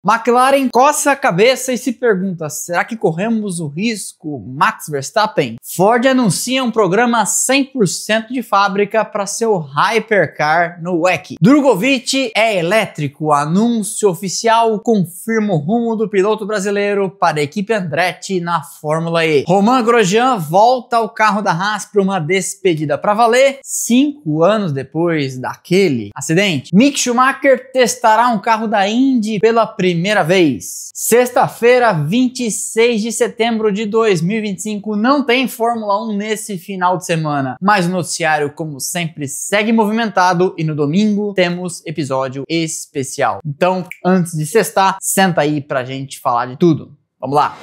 McLaren coça a cabeça e se pergunta, será que corremos o risco Max Verstappen? Ford anuncia um programa 100% de fábrica para seu Hypercar no WEC. Drogovic é elétrico, anúncio oficial confirma o rumo do piloto brasileiro para a equipe Andretti na Fórmula E. Romain Grosjean volta ao carro da Haas para uma despedida para valer 5 anos depois daquele acidente. Mick Schumacher testará um carro da Indy pela primeira vez. Sexta-feira, 26 de setembro de 2025, não tem Fórmula 1 nesse final de semana, mas o noticiário, como sempre, segue movimentado e no domingo temos episódio especial. Então, antes de sextar, senta aí pra gente falar de tudo. Vamos lá!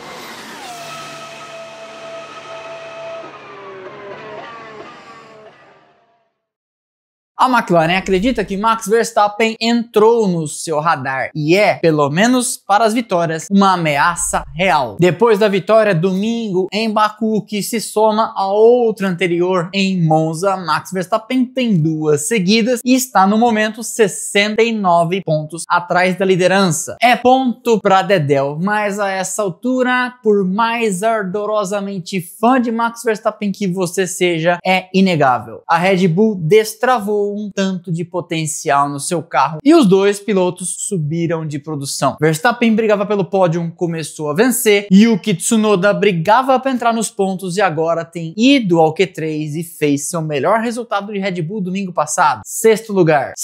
A McLaren acredita que Max Verstappen entrou no seu radar e é, pelo menos para as vitórias, uma ameaça real. Depois da vitória domingo em Baku, que se soma a outra anterior em Monza, Max Verstappen tem 2 seguidas e está no momento 69 pontos atrás da liderança. É ponto para Dedéu, mas a essa altura, por mais ardorosamente fã de Max Verstappen que você seja, é inegável. A Red Bull destravou um tanto de potencial no seu carro e os dois pilotos subiram de produção. Verstappen brigava pelo pódio, começou a vencer, Yuki Tsunoda brigava para entrar nos pontos e agora tem ido ao Q3 e fez seu melhor resultado de Red Bull domingo passado. Sexto lugar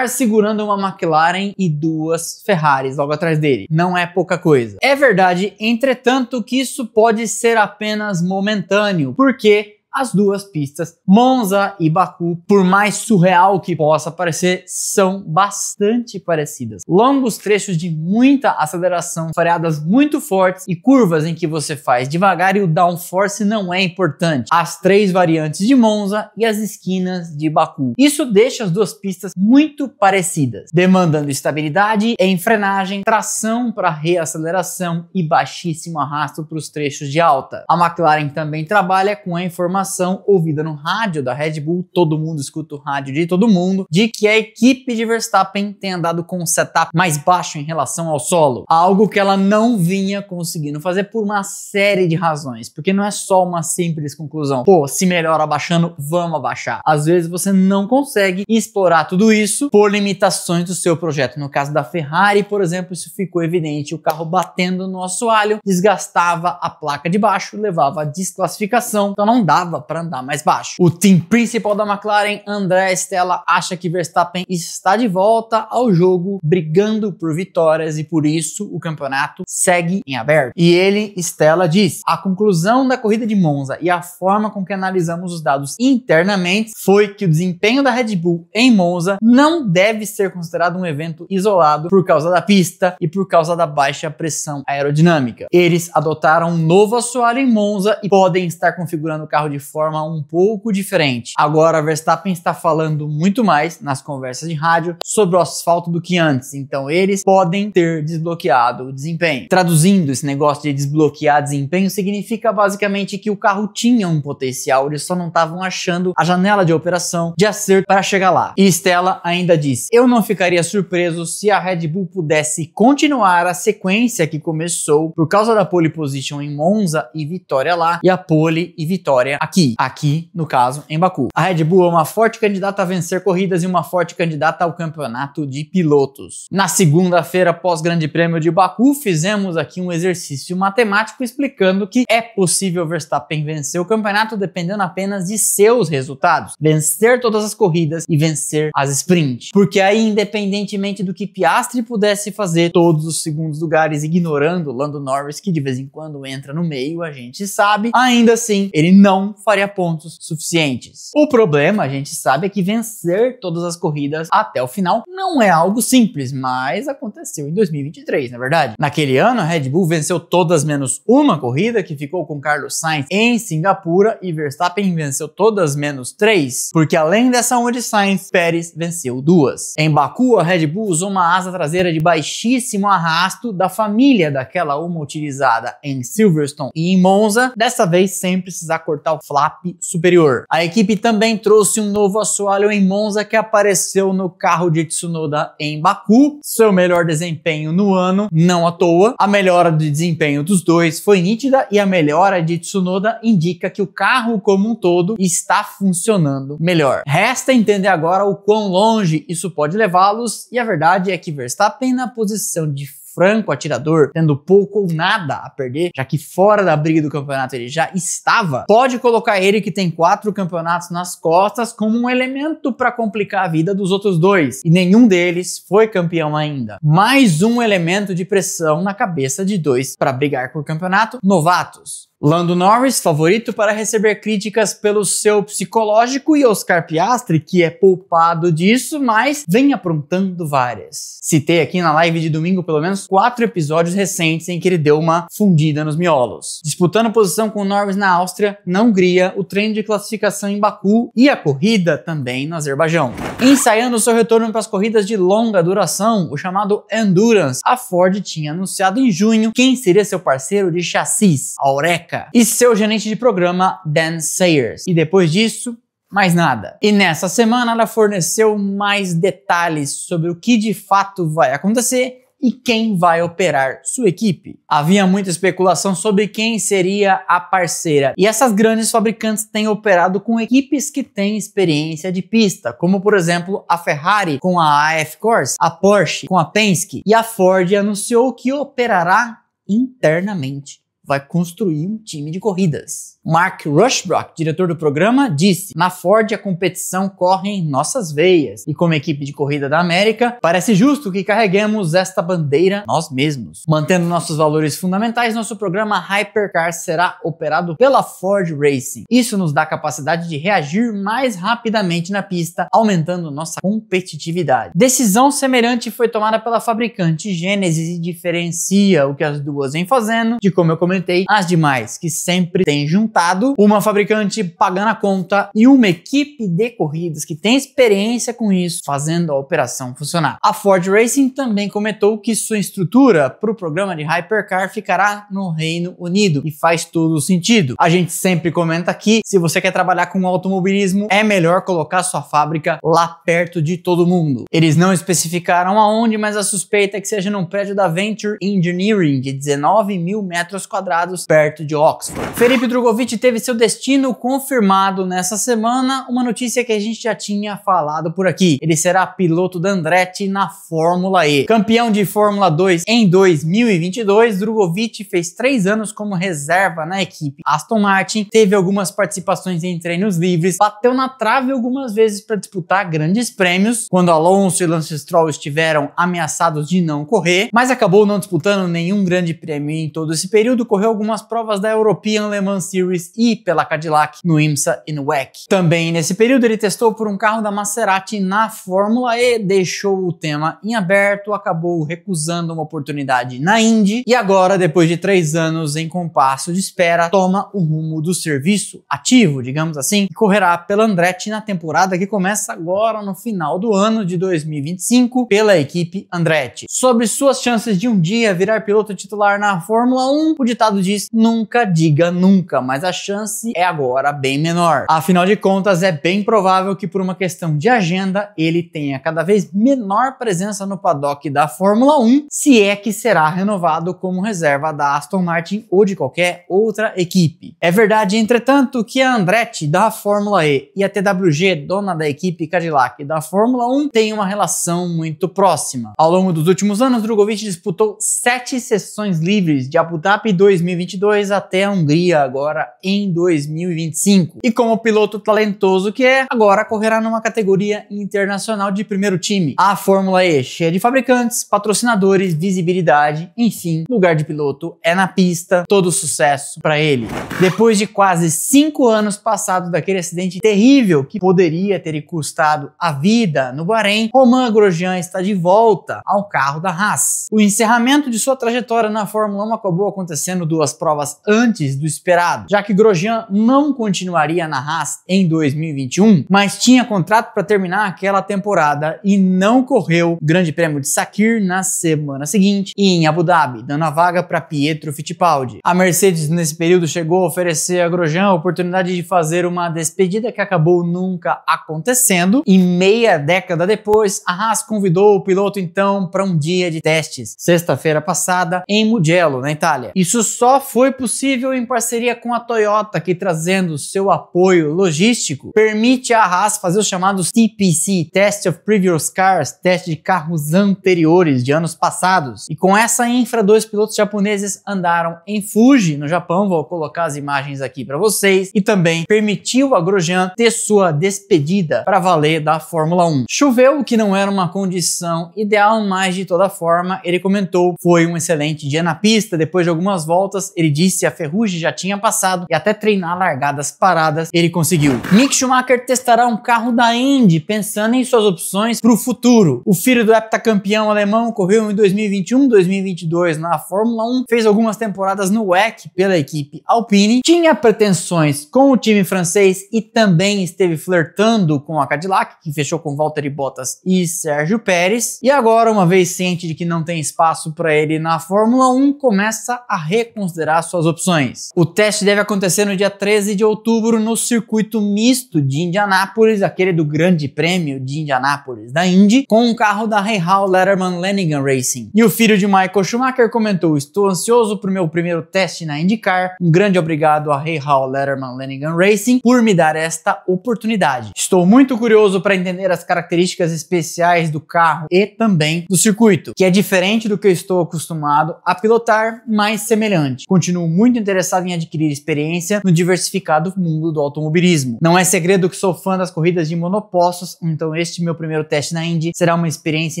segurando uma McLaren e 2 Ferraris logo atrás dele. Não é pouca coisa. É verdade, entretanto, que isso pode ser apenas momentâneo, porque as duas pistas, Monza e Baku, por mais surreal que possa parecer, são bastante parecidas. Longos trechos de muita aceleração, freadas muito fortes e curvas em que você faz devagar e o downforce não é importante. As 3 variantes de Monza e as esquinas de Baku. Isso deixa as duas pistas muito parecidas, demandando estabilidade em frenagem, tração para reaceleração e baixíssimo arrasto para os trechos de alta. A McLaren também trabalha com a informação ouvida no rádio da Red Bull, todo mundo escuta o rádio de todo mundo, de que a equipe de Verstappen tem andado com um setup mais baixo em relação ao solo, algo que ela não vinha conseguindo fazer por uma série de razões, porque não é só uma simples conclusão, pô, se melhora abaixando, vamos abaixar. Às vezes você não consegue explorar tudo isso por limitações do seu projeto. No caso da Ferrari, por exemplo, isso ficou evidente, o carro batendo no assoalho desgastava a placa de baixo, levava a desclassificação, então não dava para andar mais baixo. O team principal da McLaren, André Stella, acha que Verstappen está de volta ao jogo, brigando por vitórias e por isso o campeonato segue em aberto. E ele, Stella, diz: a conclusão da corrida de Monza e a forma com que analisamos os dados internamente foi que o desempenho da Red Bull em Monza não deve ser considerado um evento isolado por causa da pista e por causa da baixa pressão aerodinâmica. Eles adotaram um novo assoalho em Monza e podem estar configurando o carro de forma um pouco diferente. Agora, Verstappen está falando muito mais nas conversas de rádio sobre o asfalto do que antes, então eles podem ter desbloqueado o desempenho. Traduzindo, esse negócio de desbloquear desempenho significa basicamente que o carro tinha um potencial, eles só não estavam achando a janela de operação de acerto para chegar lá. E Stella ainda disse: eu não ficaria surpreso se a Red Bull pudesse continuar a sequência que começou por causa da pole position em Monza e vitória lá, e a pole e vitória aqui, no caso, em Baku. A Red Bull é uma forte candidata a vencer corridas e uma forte candidata ao campeonato de pilotos. Na segunda-feira, pós Grande Prêmio de Baku, fizemos aqui um exercício matemático explicando que é possível Verstappen vencer o campeonato dependendo apenas de seus resultados. Vencer todas as corridas e vencer as sprints. Porque aí, independentemente do que Piastri pudesse fazer, todos os segundos lugares, ignorando Lando Norris, que de vez em quando entra no meio, a gente sabe, ainda assim, ele não faria pontos suficientes. O problema, a gente sabe, é que vencer todas as corridas até o final não é algo simples, mas aconteceu em 2023, na verdade. Naquele ano, a Red Bull venceu todas menos uma corrida, que ficou com Carlos Sainz em Singapura, e Verstappen venceu todas menos 3, porque além dessa uma de Sainz, Pérez venceu 2. Em Baku, a Red Bull usou uma asa traseira de baixíssimo arrasto da família daquela uma utilizada em Silverstone e em Monza, dessa vez sem precisar cortar o flap superior. A equipe também trouxe um novo assoalho em Monza que apareceu no carro de Tsunoda em Baku, seu melhor desempenho no ano, não à toa. A melhora de desempenho dos dois foi nítida e a melhora de Tsunoda indica que o carro como um todo está funcionando melhor. Resta entender agora o quão longe isso pode levá-los, e a verdade é que Verstappen, na posição de franco atirador, tendo pouco ou nada a perder, já que fora da briga do campeonato ele já estava, pode colocar ele, que tem 4 campeonatos nas costas, como um elemento para complicar a vida dos outros dois, e nenhum deles foi campeão ainda. Mais um elemento de pressão na cabeça de dois para brigar por campeonato novatos. Lando Norris, favorito para receber críticas pelo seu psicológico, e Oscar Piastri, que é poupado disso, mas vem aprontando várias. Citei aqui na live de domingo pelo menos 4 episódios recentes em que ele deu uma fundida nos miolos. Disputando posição com Norris na Áustria, na Hungria, o treino de classificação em Baku e a corrida também no Azerbaijão. Ensaiando seu retorno para as corridas de longa duração, o chamado Endurance, a Ford tinha anunciado em junho quem seria seu parceiro de chassis, a Oreca, e seu gerente de programa, Dan Sayers. E depois disso, mais nada. E nessa semana ela forneceu mais detalhes sobre o que de fato vai acontecer e quem vai operar sua equipe. Havia muita especulação sobre quem seria a parceira, e essas grandes fabricantes têm operado com equipes que têm experiência de pista, como por exemplo a Ferrari com a AF Corse, a Porsche com a Penske, e a Ford anunciou que operará internamente. Vai construir um time de corridas. Mark Rushbrook, diretor do programa, disse: na Ford a competição corre em nossas veias, e como equipe de corrida da América, parece justo que carreguemos esta bandeira nós mesmos. Mantendo nossos valores fundamentais, nosso programa Hypercar será operado pela Ford Racing. Isso nos dá a capacidade de reagir mais rapidamente na pista, aumentando nossa competitividade. Decisão semelhante foi tomada pela fabricante Genesis e diferencia o que as duas vêm fazendo de, como eu comentei, as demais, que sempre tem juntado uma fabricante pagando a conta e uma equipe de corridas que tem experiência com isso, fazendo a operação funcionar. A Ford Racing também comentou que sua estrutura para o programa de Hypercar ficará no Reino Unido, e faz todo sentido. A gente sempre comenta aqui, se você quer trabalhar com automobilismo, é melhor colocar sua fábrica lá perto de todo mundo. Eles não especificaram aonde, mas a suspeita é que seja num prédio da Venture Engineering de 19 mil metros quadrados perto de Oxford. Felipe Drugovich teve seu destino confirmado nessa semana, uma notícia que a gente já tinha falado por aqui. Ele será piloto da Andretti na Fórmula E. Campeão de Fórmula 2 em 2022, Drugovich fez 3 anos como reserva na equipe Aston Martin, teve algumas participações em treinos livres, bateu na trave algumas vezes para disputar grandes prêmios, quando Alonso e Lance Stroll estiveram ameaçados de não correr, mas acabou não disputando nenhum grande prêmio em todo esse período. Correu algumas provas da European Le Mans Series e pela Cadillac no IMSA e no WEC. Também nesse período ele testou por um carro da Maserati na Fórmula E, deixou o tema em aberto, acabou recusando uma oportunidade na Indy e agora, depois de 3 anos em compasso de espera, toma o rumo do serviço ativo, digamos assim, e correrá pela Andretti na temporada que começa agora no final do ano de 2025 pela equipe Andretti. Sobre suas chances de um dia virar piloto titular na Fórmula 1, o ditado diz: nunca diga nunca, mas a chance é agora bem menor. Afinal de contas, é bem provável que por uma questão de agenda ele tenha cada vez menor presença no paddock da Fórmula 1, se é que será renovado como reserva da Aston Martin ou de qualquer outra equipe. É verdade, entretanto, que a Andretti da Fórmula E e a TWG, dona da equipe Cadillac da Fórmula 1, tem uma relação muito próxima. Ao longo dos últimos anos, Drugovich disputou 7 sessões livres de Abu Dhabi 2022 até a Hungria agora em 2025. E como piloto talentoso que é, agora correrá numa categoria internacional de primeiro time. A Fórmula E, cheia de fabricantes, patrocinadores, visibilidade, enfim, lugar de piloto é na pista, todo sucesso para ele. Depois de quase 5 anos passados daquele acidente terrível que poderia ter custado a vida no Bahrein, Romain Grosjean está de volta ao carro da Haas. O encerramento de sua trajetória na Fórmula 1 acabou acontecendo vencendo 2 provas antes do esperado, já que Grosjean não continuaria na Haas em 2021, mas tinha contrato para terminar aquela temporada e não correu o Grande Prêmio de Sakir na semana seguinte e em Abu Dhabi, dando a vaga para Pietro Fittipaldi. A Mercedes nesse período chegou a oferecer a Grosjean a oportunidade de fazer uma despedida que acabou nunca acontecendo, e meia década depois a Haas convidou o piloto então para um dia de testes, sexta-feira passada em Mugello, na Itália. Isso só foi possível em parceria com a Toyota, que, trazendo seu apoio logístico, permite à Haas fazer os chamados TPC, Test of Previous Cars, teste de carros anteriores de anos passados. E com essa infra, 2 pilotos japoneses andaram em Fuji, no Japão, vou colocar as imagens aqui para vocês, e também permitiu a Grosjean ter sua despedida para valer da Fórmula 1. Choveu, o que não era uma condição ideal, mas de toda forma, ele comentou, foi um excelente dia na pista, depois de algumas voltas, ele disse a ferrugem já tinha passado e até treinar largadas paradas ele conseguiu. Mick Schumacher testará um carro da Indy, pensando em suas opções para o futuro. O filho do heptacampeão alemão correu em 2021, 2022 na Fórmula 1, fez algumas temporadas no WEC pela equipe Alpine, tinha pretensões com o time francês e também esteve flertando com a Cadillac, que fechou com Valtteri Bottas e Sérgio Pérez, e agora, uma vez ciente de que não tem espaço para ele na Fórmula 1, começa a reconsiderar suas opções. O teste deve acontecer no dia 13 de outubro no circuito misto de Indianápolis, aquele do Grande Prêmio de Indianápolis da Indy, com um carro da Rahal Letterman Lanigan Racing. E o filho de Michael Schumacher comentou: estou ansioso para o meu primeiro teste na IndyCar, um grande obrigado a Rahal Letterman Lanigan Racing por me dar esta oportunidade. Estou muito curioso para entender as características especiais do carro e também do circuito, que é diferente do que eu estou acostumado a pilotar, mas semelhante. Continuo muito interessado em adquirir experiência no diversificado mundo do automobilismo. Não é segredo que sou fã das corridas de monopostos, então este meu primeiro teste na Indy será uma experiência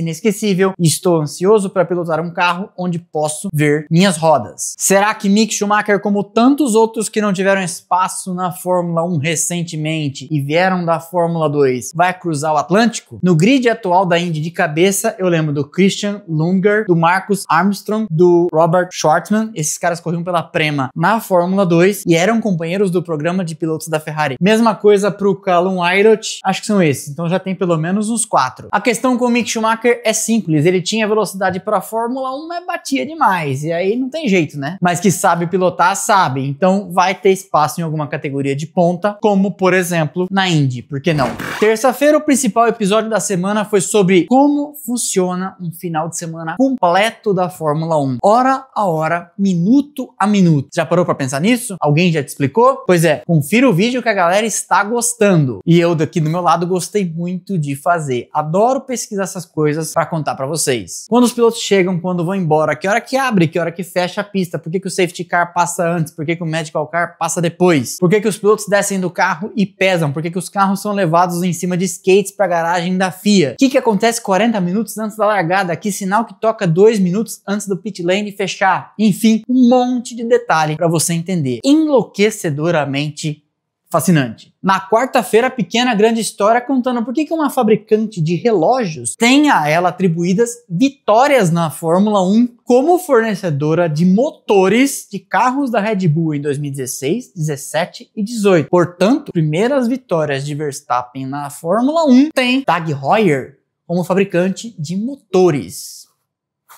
inesquecível e estou ansioso para pilotar um carro onde posso ver minhas rodas. Será que Mick Schumacher, como tantos outros que não tiveram espaço na Fórmula 1 recentemente e vieram da Fórmula 2, vai cruzar o Atlântico? No grid atual da Indy de cabeça, eu lembro do Christian Lunger, do Marcus Armstrong, do Robert Shwartzman. Esses caras corriam pela Prema na Fórmula 2 e eram companheiros do programa de pilotos da Ferrari. Mesma coisa pro Callum Ayrot, acho que são esses, então já tem pelo menos uns 4. A questão com o Mick Schumacher é simples, ele tinha velocidade para a Fórmula 1, mas batia demais, e aí não tem jeito, né? Mas que sabe pilotar, sabe, então vai ter espaço em alguma categoria de ponta, como por exemplo na Indy, por que não? Terça-feira, o principal episódio da semana foi sobre como funciona um final de semana completo da Fórmula 1, hora a hora, minuto a minuto. Já parou para pensar nisso? Alguém já te explicou? Pois é, confira o vídeo que a galera está gostando. E eu daqui do meu lado gostei muito de fazer. Adoro pesquisar essas coisas para contar para vocês. Quando os pilotos chegam, quando vão embora, que hora que abre, que hora que fecha a pista, por que o safety car passa antes, por que o medical car passa depois, por que os pilotos descem do carro e pesam, por que os carros são levados em cima de skates para a garagem da FIA, o que acontece 40 minutos antes da largada, que sinal que toca 2 minutos antes do pit lane fechar, enfim, um monte de detalhe para você entender. Enlouquecedoramente fascinante. Na quarta-feira, pequena grande história contando por que uma fabricante de relógios tem a ela atribuídas vitórias na Fórmula 1 como fornecedora de motores de carros da Red Bull em 2016, 17 e 18. Portanto, primeiras vitórias de Verstappen na Fórmula 1 tem Tag Heuer como fabricante de motores.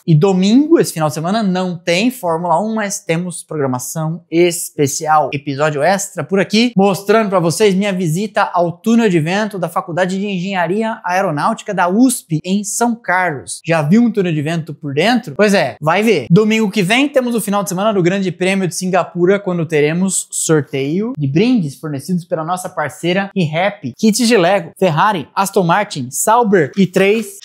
E domingo, esse final de semana, não tem Fórmula 1, mas temos programação especial, episódio extra por aqui, mostrando para vocês minha visita ao túnel de vento da Faculdade de Engenharia Aeronáutica da USP, em São Carlos. Já viu um túnel de vento por dentro? Pois é, vai ver. Domingo que vem temos o final de semana do Grande Prêmio de Singapura, quando teremos sorteio de brindes fornecidos pela nossa parceira ReHap, kits de Lego, Ferrari, Aston Martin, Sauber e 3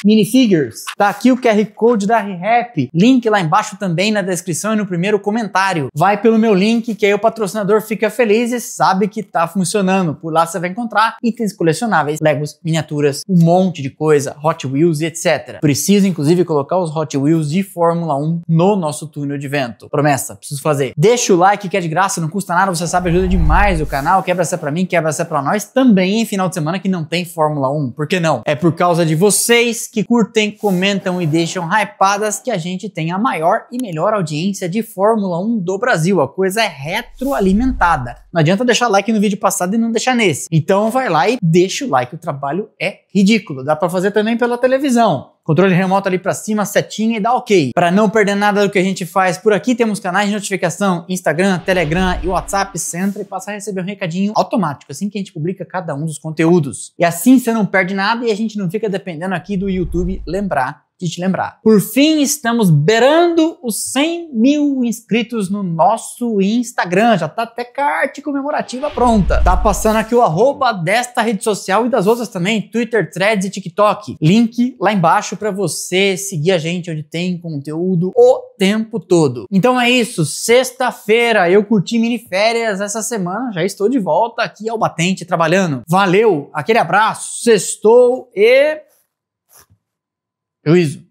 minifigures. Tá aqui o QR Code da ReHap, link lá embaixo também na descrição e no primeiro comentário. Vai pelo meu link que aí o patrocinador fica feliz e sabe que tá funcionando. Por lá você vai encontrar itens colecionáveis, Legos, miniaturas, um monte de coisa, Hot Wheels e etc. Preciso inclusive colocar os Hot Wheels de Fórmula 1 no nosso túnel de vento. Promessa, preciso fazer. Deixa o like que é de graça, não custa nada, você sabe, ajuda demais o canal. Quebra essa pra mim, quebra essa pra nós. Também em final de semana que não tem Fórmula 1. Por que não? É por causa de vocês que curtem, comentam e deixam hypadas que a gente tem a maior e melhor audiência de Fórmula 1 do Brasil. A coisa é retroalimentada. Não adianta deixar like no vídeo passado e não deixar nesse. Então vai lá e deixa o like, o trabalho é ridículo. Dá pra fazer também pela televisão. Controle remoto ali pra cima, setinha e dá ok. Para não perder nada do que a gente faz por aqui, temos canais de notificação, Instagram, Telegram e WhatsApp. Você entra e passa a receber um recadinho automático, assim que a gente publica cada um dos conteúdos. E assim você não perde nada e a gente não fica dependendo aqui do YouTube de te lembrar. Por fim, estamos beirando os 100 mil inscritos no nosso Instagram. Já tá até arte comemorativa pronta. Tá passando aqui o arroba desta rede social e das outras também, Twitter, Threads e TikTok. Link lá embaixo para você seguir a gente onde tem conteúdo o tempo todo. Então é isso, sexta-feira eu curti mini férias essa semana, já estou de volta aqui ao Batente trabalhando. Valeu, aquele abraço, sextou e... juízo.